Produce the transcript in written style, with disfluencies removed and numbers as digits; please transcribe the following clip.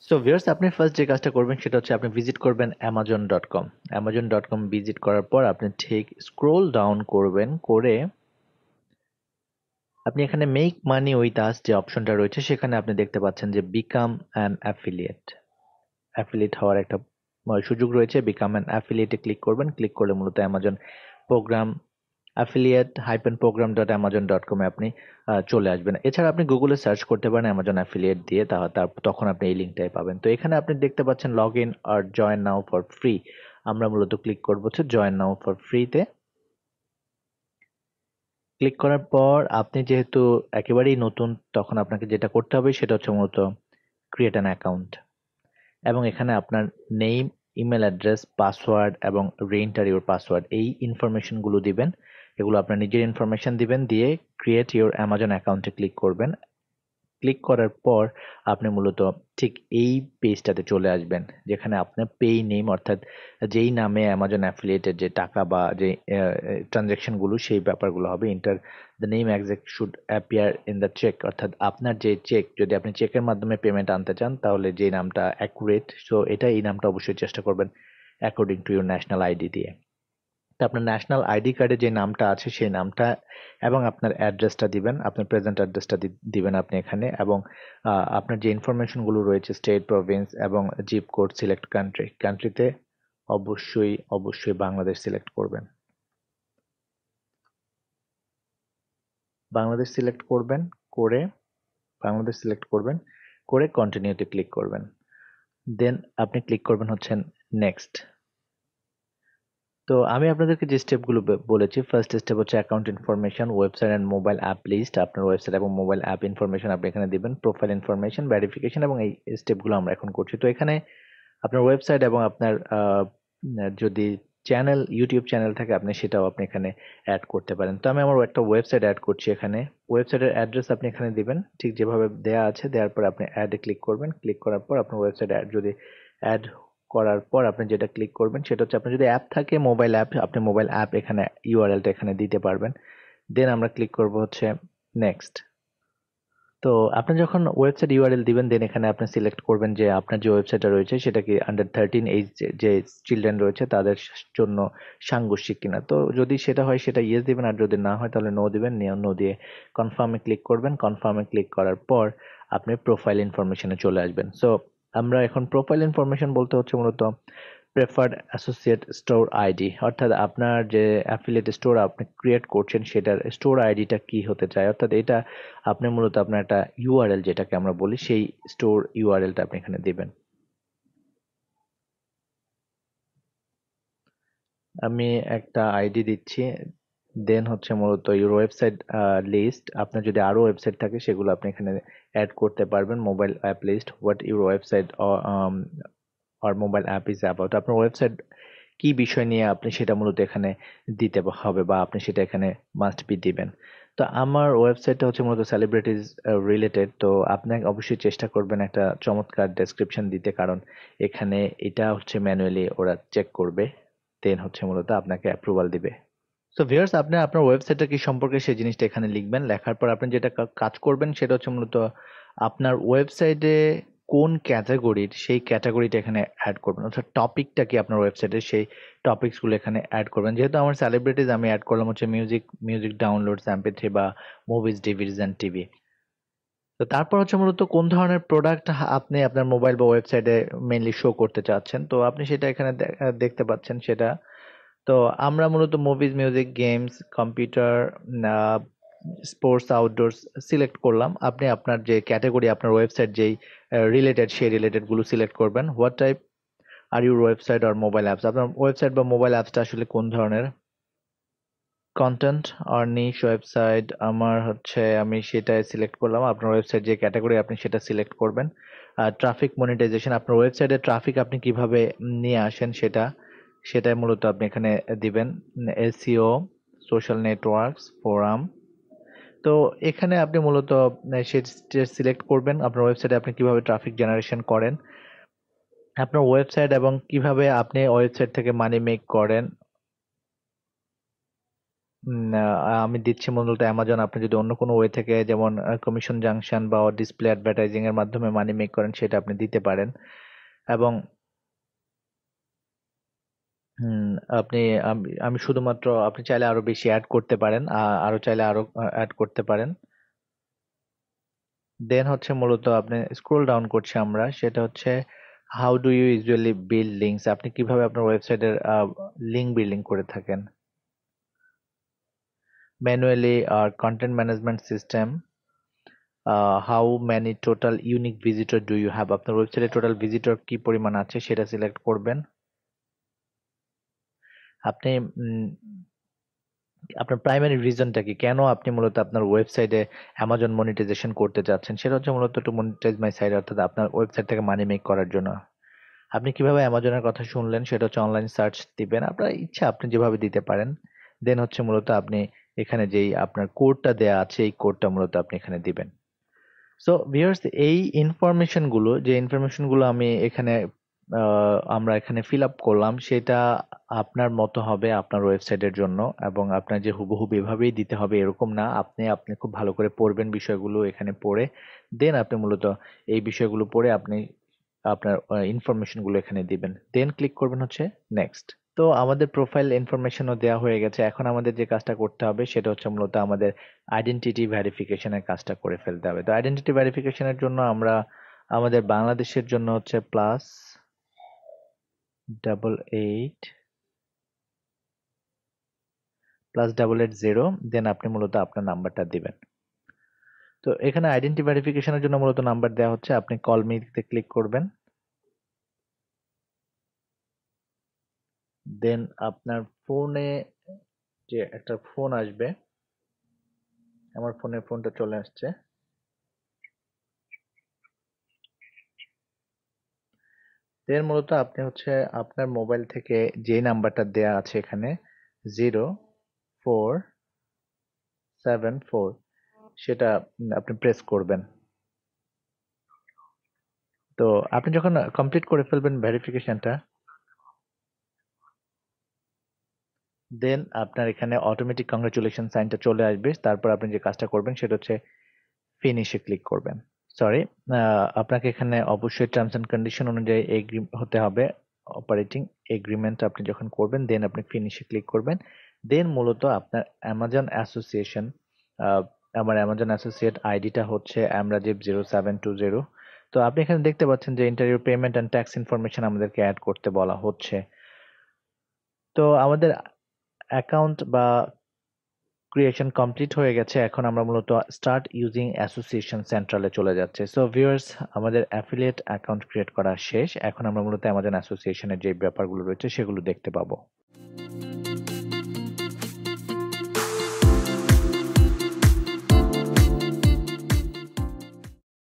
So viewers, আপনি first যে কাজটা করবেন সেটা হচ্ছে আপনি ভিজিট করবেন amazon.com। amazon.com ভিজিট করার পর আপনি ঠিক স্ক্রোল ডাউন করবেন, করে আপনি এখানে মেক মানি উইথ আস যে অপশনটা রয়েছে সেখানে আপনি দেখতে পাচ্ছেন যে বিকাম অ্যান অ্যাফিলিয়েট। অ্যাফিলিয়েট হওয়ার একটা সুযোগ রয়েছে। বিকাম অ্যান অ্যাফিলিয়েটে ক্লিক করবেন। ক্লিক করলে মূলত অ্যামাজন প্রোগ্রাম affiliate-program.amazon.com এ আপনি চলে আসবেন। এছাড়া আপনি গুগলে সার্চ করতে পারেন অ্যামাজন অ্যাফিলিয়েট দিয়ে, তখন আপনি এই লিঙ্কটাই পাবেন। তো এখানে আপনি দেখতে পাচ্ছেন লগ ইন আর জয়েন নাও ফর ফ্রি। আমরা মূলত ক্লিক করবো হচ্ছে জয়েন নাও ফর ফ্রিতে। ক্লিক করার পর আপনি যেহেতু একেবারেই নতুন, তখন আপনাকে যেটা করতে হবে সেটা হচ্ছে মূলত ক্রিয়েট অ্যান অ্যাকাউন্ট, এবং এখানে আপনার নেম, ইমেল অ্যাড্রেস, পাসওয়ার্ড এবং রিএন্টার ইউর পাসওয়ার্ড, এই ইনফরমেশনগুলো দিবেন। এগুলো আপনার নিজের ইনফরমেশন দিবেন, দিয়ে ক্রিয়েট ইউর অ্যামাজন অ্যাকাউন্টে ক্লিক করবেন। ক্লিক করার পর আপনি মূলত ঠিক এই পেজটাতে চলে আসবেন, যেখানে আপনার পেই নেম, অর্থাৎ যেই নামে অ্যামাজন অ্যাফিলিয়েটের যে টাকা বা যে ট্রানজ্যাকশনগুলো সেই ব্যাপারগুলো হবে। Enter the name exact should appear in the check, অর্থাৎ আপনার যে চেক, যদি আপনি চেকের মাধ্যমে পেমেন্ট আনতে চান তাহলে যে নামটা অ্যাকুরেট, সো এই নামটা অবশ্যই চেষ্টা করবেন according to your national ID দিয়ে। তো আপনার ন্যাশনাল আইডি কার্ডে যে নামটা আছে সেই নামটা এবং আপনার অ্যাড্রেসটা দিবেন, আপনার প্রেজেন্ট অ্যাড্রেসটা দিবেন আপনি এখানে, এবং আপনার যে ইনফরমেশনগুলো রয়েছে স্টেট, প্রভিন্স এবং জিপ কোড, সিলেক্ট কান্ট্রিতে অবশ্যই বাংলাদেশ সিলেক্ট করবেন। বাংলাদেশ সিলেক্ট করবেন, করে বাংলাদেশ সিলেক্ট করবেন, করে কন্টিনিউতে ক্লিক করবেন। দেন আপনি ক্লিক করবেন হচ্ছেন নেক্সট। তো আমি আপনাদেরকে যে স্টেপগুলো বলেছি, ফার্স্ট স্টেপ হচ্ছে account information, website and mobile app list. আপনার ওয়েবসাইট এবং মোবাইল অ্যাপ ইনফরমেশন আপনি এখানে দিবেন, প্রোফাইল ইনফরমেশন, ভেরিফিকেশন, এবং এই স্টেপগুলো আমরা এখন করছি। তো এখানে আপনার ওয়েবসাইট এবং আপনার যদি ইউটিউব চ্যানেল থাকে আপনি এখানে অ্যাড করতে পারেন। তো আমি আমার একটা ওয়েবসাইট অ্যাড করছি এখানে। ওয়েবসাইটের অ্যাড্রেস আপনি এখানে দিবেন ঠিক যেভাবে দেয়া আছে। দেওয়ার পর আপনি অ্যাডে ক্লিক করবেন। ক্লিক করার পর আপনার ওয়েবসাইট যদি অ্যাড করার পর আপনি যেটা ক্লিক করবেন সেটা হচ্ছে, আপনার যদি অ্যাপ থাকে মোবাইল অ্যাপ, আপনি মোবাইল অ্যাপ এখানে ইউআরএলটা এখানে দিতে পারবেন। দেন আমরা ক্লিক করব হচ্ছে নেক্সট। তো আপনি যখন ওয়েবসাইট ইউআরএল দিবেন, দেন এখানে আপনি সিলেক্ট করবেন যে আপনার যে ওয়েবসাইটটা রয়েছে সেটা কি আন্ডার 13 এইজ যে চিলড্রেন রয়েছে তাদের জন্য সাংঘর্ষিক কিনা। তো যদি সেটা হয় সেটা ইয়েস দিবেন, আর যদি না হয় তাহলে নো দিবেন। নো দিয়ে কনফার্মে ক্লিক করবেন। কনফার্মে ক্লিক করার পর আপনি প্রোফাইল ইনফরমেশনে চলে আসবেন। সো আমরা এখন প্রোফাইল ইনফরমেশন বলতে হচ্ছে মূলত প্রেফার্ড অ্যাসোসিয়েট স্টোর আইডি, অর্থাৎ আপনার যে অ্যাফিলিয়েট স্টোর আপনি ক্রিয়েট করছেন সেটার স্টোর আইডিটা কি হতে চায়, অর্থাৎ এটা আপনি মূলত আপনার একটা ইউআরএল যেটাকে আমরা বলি সেই স্টোর ইউআরএলটা আপনি এখানে দিবেন। আমি একটা আইডি দিচ্ছি। দেন হচ্ছে মূলত ইউর ওয়েবসাইট লিস্ট, আপনার যদি আরো ওয়েবসাইট থাকে সেগুলো আপনি এখানে অ্যাড করতে পারবেন। Mobile app list, what your website or mobile app is about, আপনার ওয়েবসাইট কি বিষয় নিয়ে আপনি সেটা মূলত এখানে দিতে হবে, বা আপনি সেটা এখানে মাস্ট বি দিবেন। তো আমার ওয়েবসাইটটা হচ্ছে মূলত সেলিব্রিটিজ রিলেটেড, তো আপনি অবশ্যই চেষ্টা করবেন একটা চমৎকার ডেসক্রিপশন দিতে, কারণ এখানে এটা হচ্ছে ম্যানুয়ালি ওরা চেক করবে, দেন হচ্ছে মূলত আপনাকে অ্যাপ্রুভাল দিবে। সো ভিউয়ার্স, আপনি আপনার ওয়েবসাইটটা কি সম্পর্কে সেই জিনিসটা এখানে লিখবেন। লেখার পর আপনি যেটা কাজ করবেন সেটা হচ্ছে মূলত আপনার ওয়েবসাইটে কোন ক্যাটাগরির সেই ক্যাটাগরিটা এখানে অ্যাড করবেন, অর্থাৎ টপিকটা কি আপনার ওয়েবসাইটে সেই টপিকসগুলো এখানে অ্যাড করবেন। যেহেতু আমার সেলিব্রিটিজ, আমি অ্যাড করলাম হচ্ছে মিউজিক ডাউনলোডস, MP3 বা মুভিজ, ডিভিডিজ অ্যান্ড টিভি। তো তারপর হচ্ছে মূলত কোন ধরনের প্রোডাক্ট আপনি আপনার মোবাইল বা ওয়েবসাইটে মেইনলি শো করতে চাচ্ছেন, তো আপনি সেটা এখানে দেখতে পাচ্ছেন সেটা। তো আমরা মূলত movies, music, games, computer, sports, outdoors select করলাম। আপনি আপনার যে ক্যাটাগরি, আপনার ওয়েবসাইট যেই রিলেটেড সেই রিলেটেড গুলো সিলেক্ট করবেন। What type are your website or mobile apps, আপনার ওয়েবসাইট বা মোবাইল অ্যাপসটা আসলে কোন ধরনের। কন্টেন্ট আর নিশ ওয়েবসাইট, আমি সেটাই সিলেক্ট করলাম। আপনার ওয়েবসাইট যে ক্যাটাগরি আপনি সেটা সিলেক্ট করবেন। আর ট্রাফিক মনিটাইজেশন, আপনার ওয়েবসাইটে ট্রাফিক আপনি কিভাবে নিয়ে আসেন সেটাই মূলত আপনি এখানে দিবেন। SEO, social networks, forum. তো এখানে আপনি মূলত সেটা সিলেক্ট করবেন আপনার ওয়েবসাইটে আপনি কিভাবে ট্রাফিক জেনারেশন করেন, আপনার ওয়েবসাইট এবং কিভাবে আপনি ওয়েবসাইট থেকে মানি মেক করেন। আমি দিচ্ছি মূলত অ্যামাজন। আপনি যদি অন্য কোনো ওয়ে থেকে, যেমন কমিশন জাংশন বা ডিসপ্লে অ্যাডভার্টাইজিং এর মাধ্যমে মানি মেক করেন, সেটা আপনি দিতে পারেন। এবং হুম, আপনি আমি শুধুমাত্র, আপনি চাইলে আরো বেশি অ্যাড করতে পারেন, আরো চাইলে আরো অ্যাড করতে পারেন। দেন হচ্ছে মূলত আপনি স্ক্রল ডাউন করছি আমরা, সেটা হচ্ছে how do you usually build links, আপনি কিভাবে আপনার ওয়েবসাইটের লিঙ্ক বিল্ডিং করে থাকেন। ম্যানুয়ালি আর content management system, how many total unique visitor do you have, আপনার ওয়েবসাইটে টোটাল ভিজিটর কি পরিমাণ আছে সেটা সিলেক্ট করবেন। আপনি আপনার প্রাইমারি রিজনটা কি, কেন আপনি মূলত আপনার ওয়েবসাইটে অ্যামাজন মনিটাইজেশন করতে চাচ্ছেন, সেটা হচ্ছে মূলত টু মনিটাইজ মাই সাইট, অর্থাৎ আপনার ওয়েবসাইট থেকে মানি মেক করার জন্য। আপনি কিভাবে অ্যামাজনের কথা শুনলেন, সেটা হচ্ছে অনলাইন সার্চ দিবেন, আপনার ইচ্ছা আপনি যেভাবে দিতে পারেন। দেন হচ্ছে মূলত আপনি এখানে যেই আপনার কোডটা দেয়া আছে, এই কোডটা মূলত আপনি এখানে দিবেন। সো ভিউয়ার্স, এই ইনফরমেশন গুলো, যে ইনফরমেশন গুলো আমি এখানে আমরা এখানে ফিল আপ করলাম, সেটা আপনার মতো হবে আপনার ওয়েবসাইটের জন্য। এবং আপনার যে হুবহু এভাবেই দিতে হবে এরকম না, আপনি আপনি খুব ভালো করে পড়বেন বিষয়গুলো, এখানে পড়ে দেন আপনি মূলত এই বিষয়গুলো পড়ে আপনি আপনার ইনফরমেশন গুলো এখানে দিবেন, দেন ক্লিক করবেন হচ্ছে নেক্সট। তো আমাদের প্রোফাইল ইনফরমেশনও দেওয়া হয়ে গেছে। এখন আমাদের যে কাজটা করতে হবে সেটা হচ্ছে মূলত আমাদের আইডেন্টিটি ভেরিফিকেশনের কাজটা করে ফেলতে হবে। তো আইডেন্টিটি ভেরিফিকেশনের জন্য আমরা আমাদের বাংলাদেশের জন্য হচ্ছে +88 +880, দেন আপনি মূলত আপনার নাম্বারটা দিবেন। তো এখানে আইডেন্টি ভেরিফিকেশনের জন্য মূলত নাম্বার দেওয়া হচ্ছে, আপনি কল মিতে ক্লিক করবেন। দেন আপনার ফোনে যে একটা ফোন আসবে, আমার ফোনে ফোনটা চলে আসছে। এর মূলত আপনি হচ্ছে আপনার মোবাইল থেকে যে নাম্বারটা দেয়া আছে এখানে 0474, সেটা আপনি প্রেস করবেন। তো আপনি যখন কমপ্লিট করে ফেলবেন ভেরিফিকেশনটা, দেন আপনার এখানে অটোমেটিক কংগ্রাচুলেশন সাইনটা চলে আসবে। তারপর আপনি যে কাজটা করবেন সেটা হচ্ছে ফিনিশে ক্লিক করবেন। সরি, আপনাকে এখানে অবশ্যই টার্মস এন্ড কন্ডিশন অনুযায়ী এগ্রি হতে হবে। অপারেটিং এগ্রিমেন্ট আপনি যখন করবেন, দেন আপনি ফিনিশে ক্লিক করবেন। দেন মূলত আপনার অ্যামাজন অ্যাসোসিয়েশন, আমার অ্যামাজন অ্যাসোসিয়েট আইডিটা হচ্ছে amrajib0720। তো আপনি এখানে দেখতে পাচ্ছেন যে interview payment and tax information আমাদেরকে অ্যাড করতে বলা হচ্ছে। তো আমাদের অ্যাকাউন্ট বা ক্রিয়েশন কমপ্লিট হয়ে গেছে। এখন আমরা মূলত স্টার্ট ইউজিং অ্যাসোসিয়েশন সেন্ট্রালে চলে যাচ্ছে। সো ভিউয়ার্স, আমাদের অ্যাফিলিয়েট অ্যাকাউন্ট ক্রিয়েট করা শেষ। এখন আমরা মূলত অ্যামাজন অ্যাসোসিয়েশনের যে ব্যাপারগুলো রয়েছে সেগুলো দেখতে পাবো।